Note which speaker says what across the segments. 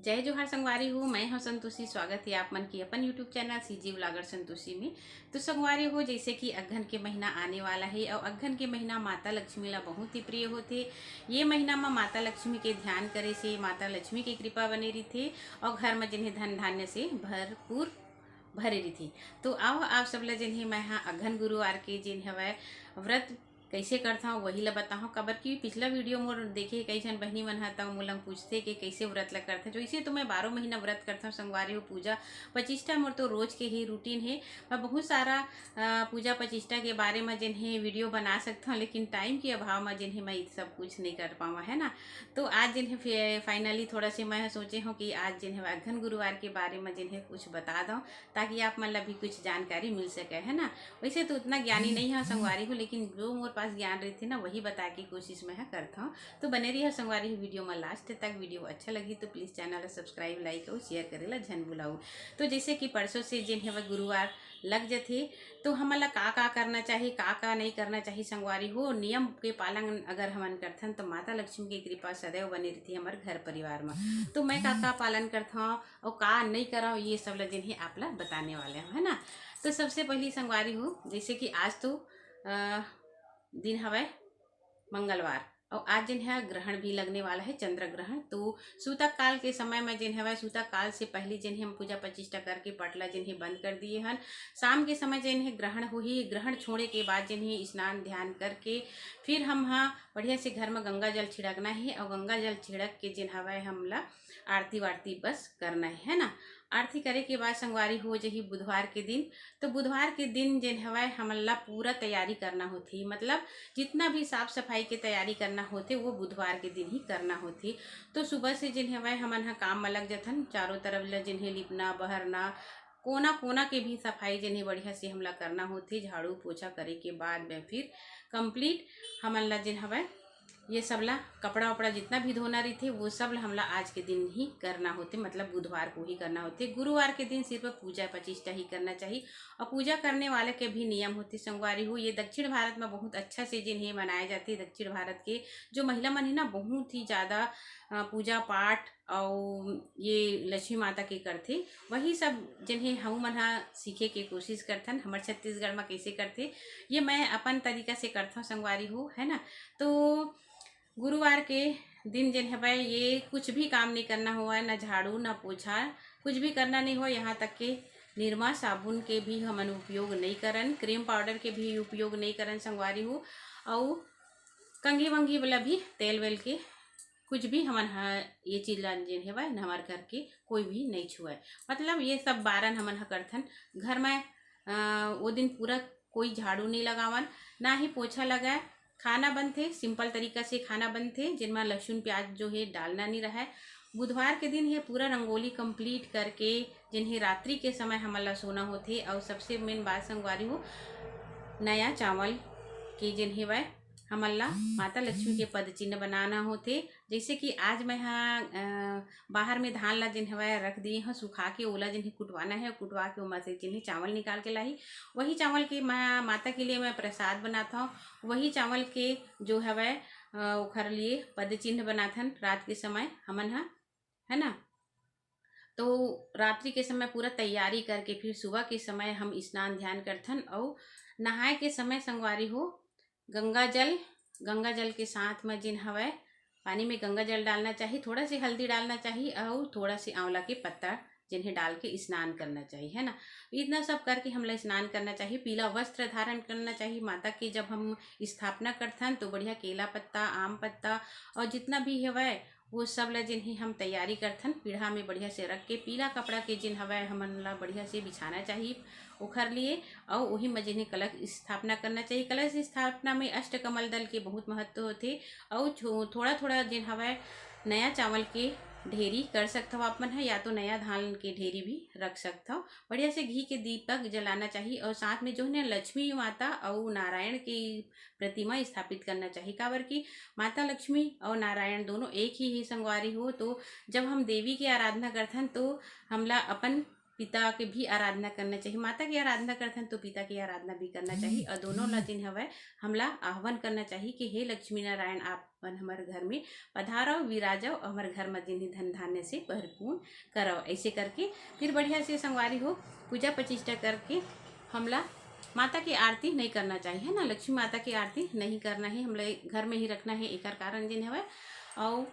Speaker 1: जय जोहार संगवारी हो। मैं हूं संतोषी। स्वागत है आप मन की अपन YouTube channel CG vlogger Santoshi में। तो संगवारी हो, जैसे कि अघन के महीना आने वाला है और अघन के महीना माता लक्ष्मी ला बहुत ही प्रिय होते। ये महीना में माता लक्ष्मी के ध्यान करे से माता लक्ष्मी की कृपा बने रही और घर में जिन्हें धन धान्य से भरपूर भरे रही। तो आओ आप सब ला जिन्हें मैं हाँ अघन गुरुवार के जिन हवै व्रत कैसे करता हूँ वही ला बताऊँ। कबर की पिछला वीडियो मोर देखे कई जन बहनी मन हता मोला पूछते कि कैसे व्रत ला करते। तो इसे तो मैं 12 महीना व्रत करता हूँ संगवारी हो। पूजा पचिष्टा मोर तो रोज के ही रूटीन है। मैं बहुत सारा पूजा पचिष्टा के बारे में जिन्हें वीडियो बना सकता हूँ, लेकिन टाइम के अभाव में जिन्हें मैं सब कुछ नहीं कर पावा है ना। तो आज जिन्हें फाइनली थोड़ा से मैं सोचे हूँ कि आज जिन्हें अघन गुरुवार के बारे में जिन्हें कुछ बता दूँ ताकि आप मतलब भी कुछ जानकारी मिल सके है ना। वैसे तो उतना ज्ञानी नहीं है संगवारी हो, लेकिन जो मोर पास ज्ञान रही थी ना वही बता की कोशिश मैं करता हूँ। तो बने रही है संगवारी हो वीडियो में लास्ट तक। वीडियो अच्छा लगी तो प्लीज़ चैनल सब्सक्राइब लाइक और शेयर करेला झन बुलाऊ। तो जैसे कि परसों से जिन है गुरुवार लग जाते, तो हमला का करना चाहिए का नहीं करना चाहिए संगवारी हो। नियम के पालन अगर हमन करथन तो माता लक्ष्मी की कृपा सदैव बनी रहती है हमारे घर परिवार में। तो मैं का पालन करता हूँ और का नहीं कर रहा हूँ ये सब जिन्हें आप लोग बताने वाले हैं है ना। तो सबसे पहली संगवारी हो, जैसे कि आज तो दिन हवै मंगलवार और आज जिन है ग्रहण भी लगने वाला है, चंद्र ग्रहण। तो सूतक काल के समय में जिन है सूतक काल से पहले जिन्हें हम पूजा पचिष्टा करके पटला जिन्हें बंद कर दिए हैं। शाम के समय जिन्हें ग्रहण हुई, ग्रहण छोड़े के बाद जिन्हें स्नान ध्यान करके फिर हम हाँ बढ़िया से घर में गंगा जल छिड़कना है और गंगा जल छिड़क के जिन हवा हमला आरती वारती बस करना है ना। आरती करे के बाद संगवारी हो जही बुधवार के दिन। तो बुधवार के दिन जिन हवाए हमला पूरा तैयारी करना होती, मतलब जितना भी साफ सफाई की तैयारी करना होते वो बुधवार के दिन ही करना होती। तो सुबह से जिन हवाए हमन हा काम में लग जाथन, चारों तरफ ल जिन्हें लिपना बहरना कोना कोना के भी सफाई जिन्हें बढ़िया से हमला करना होती। झाड़ू पोछा करे के बाद में फिर कंप्लीट हमन ला जिन हवाए ये सब ला कपड़ा वपड़ा जितना भी धोना रही थे वो सब हमला आज के दिन ही करना होते, मतलब बुधवार को ही करना होते। गुरुवार के दिन सिर्फ पूजा पचिष्टा ही करना चाहिए और पूजा करने वाले के भी नियम होते संगवारी हो। ये दक्षिण भारत में बहुत अच्छा से जिन्हें मनाए जाते हैं। दक्षिण भारत के जो महिला मन है ना बहुत ही ज़्यादा पूजा पाठ और ये लक्ष्मी माता के करते, वही सब जिन्हें हम मन सीखे के कोशिश करथन। हमारे छत्तीसगढ़ में कैसे करते ये मैं अपन तरीका से करता हूँ संगवारी हो है ना। तो गुरुवार के दिन जिन है भाई ये कुछ भी काम नहीं करना हुआ है, ना झाड़ू ना पोछा कुछ भी करना नहीं हो। यहाँ तक के निरमा साबुन के भी हमन उपयोग नहीं करन, क्रीम पाउडर के भी उपयोग नहीं करन संगवारी हो। और कंघी वंघी वाला भी तेल वेल के कुछ भी हमन ये चीज जिन है भाई हमारे घर के कोई भी नहीं छुए, मतलब ये सब बारन हमन करथन। घर में वो दिन पूरा कोई झाड़ू नहीं लगावन ना ही पोछा लगाए। खाना बनते सिंपल तरीका से खाना बनते जिनमें लहसुन प्याज जो है डालना नहीं रहा है। बुधवार के दिन ये पूरा रंगोली कंप्लीट करके जिन्हें रात्रि के समय हमला सोना होते। और सबसे मेन बात संगवारी हो नया चावल के जिन्हें वह हमला माता लक्ष्मी के पद चिन्ह बनाना होते। जैसे कि आज मैं बाहर में धान ला जिन हवा रख दिए हैं सुखा के, ओला जिन्हें कुटवाना है कुटवा के उमा से जिन्हें चावल निकाल के लाई। वही चावल के माता के लिए मैं प्रसाद बनाता हूँ। वही चावल के जो हवा उखर लिए पद चिन्ह बनाथन रात के समय हमन है ना। तो रात्रि के समय पूरा तैयारी करके फिर सुबह के समय हम स्नान ध्यान करथन। और नहाए के समय संगवारी हो गंगा जल के साथ में जिन हवा पानी में गंगा जल डालना चाहिए, थोड़ा सी हल्दी डालना चाहिए और थोड़ा सी आंवला के पत्ता जिन्हें डाल के स्नान करना चाहिए है ना। इतना सब करके हमला स्नान करना चाहिए। पीला वस्त्र धारण करना चाहिए। माता की जब हम स्थापना करथन तो बढ़िया केला पत्ता आम पत्ता और जितना भी है वो सब ला जिन्हें हम तैयारी करथन पीढ़ा में बढ़िया से रख के पीला कपड़ा के जिन हवा हमन ला बढ़िया से बिछाना चाहिए उखर लिए। और वही में जिन्हें कलश स्थापना करना चाहिए। कलश स्थापना में अष्टकमल दल के बहुत महत्व होते। और थोड़ा थोड़ा जिन हवा नया चावल के ढेरी कर सकते हो आप मन है, या तो नया धान के ढेरी भी रख सकते हो। बढ़िया से घी के दीपक जलाना चाहिए और साथ में जो है लक्ष्मी माता और नारायण की प्रतिमा स्थापित करना चाहिए। काबर की माता लक्ष्मी और नारायण दोनों एक ही संगवारी हो। तो जब हम देवी की आराधना करथन तो हमला अपन पिता के भी आराधना करना चाहिए। माता की आराधना करते हैं तो पिता की आराधना भी करना चाहिए और दोनों ला जिन हवय हमला आह्वान करना चाहिए कि हे लक्ष्मी नारायण आप हमारे घर में पधारो विराजो और हमारे घर में जिन्हें धन धान्य से भरपूर करो। ऐसे करके फिर बढ़िया से संगवारी हो पूजा प्रतिष्ठा करके हमला माता की आरती नहीं करना चाहिए, है ना। लक्ष्मी माता की आरती नहीं करना है, हमला घर में ही रखना है, एक कारण जिन हवय। और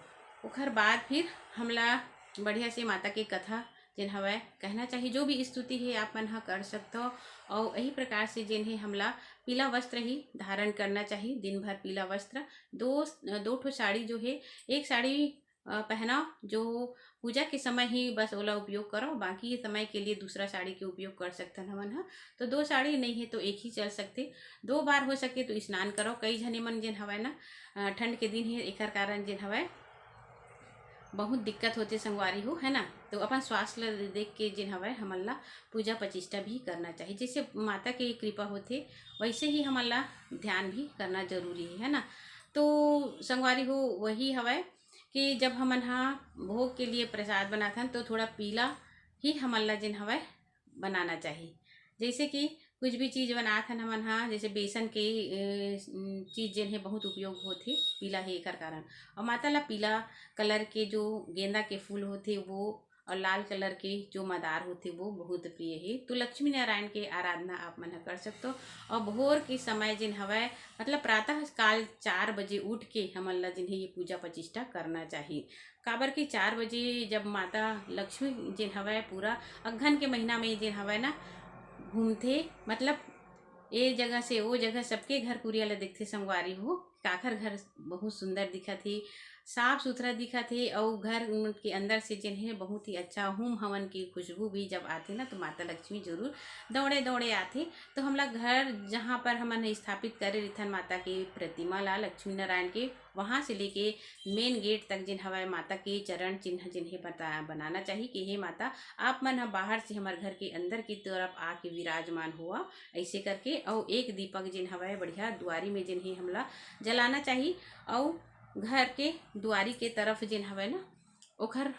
Speaker 1: ओखर बाद फिर हमला बढ़िया से माता की कथा जिन हवय कहना चाहिए। जो भी स्तुति है आप मन ह कर सकते हो। और यही प्रकार से जिन्हें हमला पीला वस्त्र ही धारण करना चाहिए, दिन भर पीला वस्त्र। दो ठो साड़ी जो है, एक साड़ी पहना जो पूजा के समय ही बस ओला उपयोग करो, बाकी समय के लिए दूसरा साड़ी के उपयोग कर सकते हैं हमन ह। तो दो साड़ी नहीं है तो एक ही चल सकते। 2 बार हो सके तो स्नान करो। कई झने मन जिन हवय ना ठंड के दिन है, एकर कारण जिन हवय बहुत दिक्कत होते संगवारी हो, है ना। तो अपन स्वास्थ्य ला देख के जिन हवय हमन ला पूजा प्रतिष्ठा भी करना चाहिए। जैसे माता की कृपा होते वैसे ही हमन ला ध्यान भी करना जरूरी है ना। तो संगवारी हो वही हवय कि जब हमन हा भोग के लिए प्रसाद बनाथन तो थोड़ा पीला ही हमन ला जिन हवय बनाना चाहिए। जैसे कि कुछ भी चीज़ बनाथन हमन हा, जैसे बेसन के चीज़ जिन है बहुत उपयोग होते पीला है एकर कारण। और माता ला पीला कलर के जो गेंदा के फूल होते वो और लाल कलर के जो मदार होते वो बहुत प्रिय है। तो लक्ष्मी नारायण के आराधना आप मन कर सकते हो। और भोर के समय जिन हवय मतलब प्रातः काल 4 बजे उठ के हमन ला जिन्हें ये पूजा प्रतिष्ठा करना चाहिए। काबर की 4 बजे जब माता लक्ष्मी जिन हवय पूरा अघन के महीना में जिन हवय ना घूमते, मतलब ए जगह से वो जगह सबके घर कुरिया ला दिखते संगवारी हो। काखर घर बहुत सुंदर दिखत हे, साफ सुथरा दिखत हे। और घर के अंदर से जिन्हें बहुत ही अच्छा होम हवन की खुशबू भी जब आते ना तो माता लक्ष्मी जरूर दौड़े दौड़े आते। तो हमला घर जहाँ पर हमन स्थापित करे रिथन माता की प्रतिमा ला लक्ष्मी नारायण के, वहाँ से लेके मेन गेट तक जिन हवाए माता के चरण चिन्ह जिन्हें बनाना चाहिए कि हे माता आप मन हम बाहर से हमारे घर के अंदर की तरफ आके विराजमान हुआ, ऐसे करके। और एक दीपक जिन हवाए बढ़िया दुआरी में जिन्हें हमला जलाना चाहिए। और घर के दुआरी के तरफ जिन हवे ना ओखर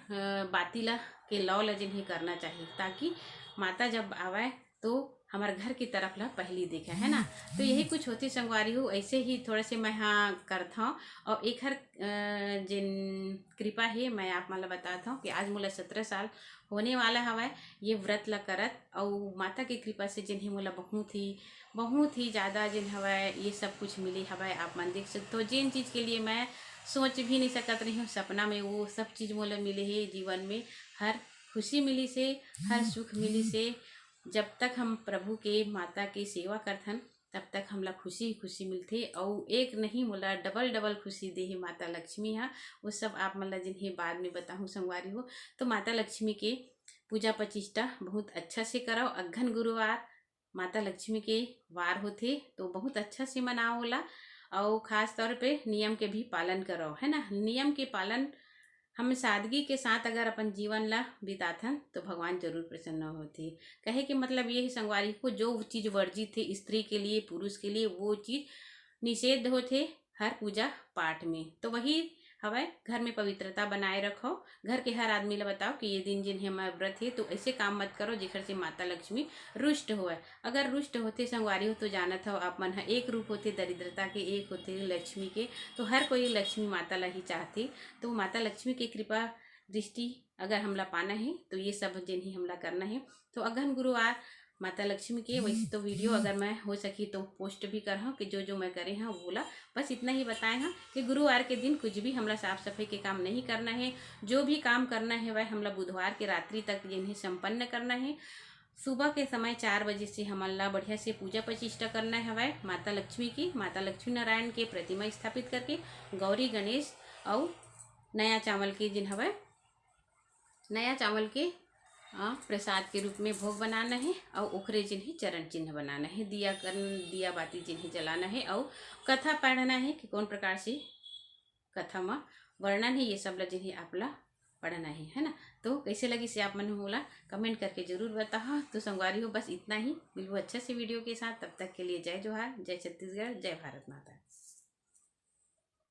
Speaker 1: बाती ला के लौ ला जिन्हें करना चाहिए, ताकि माता जब आवे तो हमारे घर की तरफ ला पहली देखे, है ना। तो यही कुछ होती संगवारी हो। ऐसे ही थोड़ा से मैं हाँ करता हूँ। और एक हर जिन कृपा है मैं आप मला बताता हूँ कि आज मोला 17 साल होने वाला हवा ये व्रत ला करत। और माता की कृपा से जिन्हें मोला बहुत ही ज़्यादा जिन हवा ये सब कुछ मिली हवा। आप मन देख सकते हो जिन चीज़ के लिए मैं सोच भी नहीं सकत रही हूँ, सपना में वो सब चीज़ मोला मिले है। जीवन में हर खुशी मिली से, हर सुख मिली से। जब तक हम प्रभु के माता की सेवा करथन तब तक हमला खुशी खुशी मिलथे। और एक नहीं मोला डबल खुशी देही माता लक्ष्मी हा। वो सब आप मतलब जिन्हें बाद में बताऊँ संगवारी हो। तो माता लक्ष्मी के पूजा प्रतिष्ठा बहुत अच्छा से करो। अघन गुरुवार माता लक्ष्मी के वार होते तो बहुत अच्छा से मनाओ होला। और ख़ास तौर पे नियम के भी पालन करो, है ना। नियम के पालन हम सादगी के साथ अगर अपन जीवन ला बिताथन तो भगवान जरूर प्रसन्न होते। कहे कि मतलब ये संगवारी को जो चीज़ वर्जित थे स्त्री के लिए पुरुष के लिए वो चीज़ निषेध होते हर पूजा पाठ में। तो वही हवाए घर में पवित्रता बनाए रखो। घर के हर आदमी ला बताओ कि ये दिन जिन्हें हमारा व्रत है तो ऐसे काम मत करो जेकर से माता लक्ष्मी रुष्ट होए। अगर रुष्ट होते संगवारी हो तो जानत हो आप मन एक रूप होते दरिद्रता के, एक होते लक्ष्मी के। तो हर कोई लक्ष्मी माता ला ही चाहती। तो माता लक्ष्मी की कृपा दृष्टि अगर हमला पाना है तो ये सब जिन्हें हमला करना है। तो अगहन गुरुवार माता लक्ष्मी के वैसे तो वीडियो अगर मैं हो सकी तो पोस्ट भी कर हूँ कि जो मैं करे हैं बोला। बस इतना ही बताए हैं कि गुरुवार के दिन कुछ भी हमला साफ सफाई के काम नहीं करना है। जो भी काम करना है वह हमला बुधवार के रात्रि तक जिन्हें संपन्न करना है। सुबह के समय 4 बजे से हमला बढ़िया से पूजा प्रतिष्ठा करना है वह माता लक्ष्मी की। माता लक्ष्मी नारायण के प्रतिमा स्थापित करके गौरी गणेश और नया चावल के जिन हवा नया चावल के प्रसाद के रूप में भोग बनाना है। और ओखरे जिन्हें चरण चिन्ह बनाना है, दिया बाती जिन्हें जलाना है। और कथा पढ़ना है कि कौन प्रकार से कथा में वर्णन है ये सब ला जिन्हें आप ला पढ़ना है ना। तो कैसे लगी से आप मन बोला कमेंट करके जरूर बताओ। तो संगवारी हो बस इतना ही, मिलूँ अच्छे से वीडियो के साथ। तब तक के लिए जय जोहार, जय छत्तीसगढ़, जय भारत माता।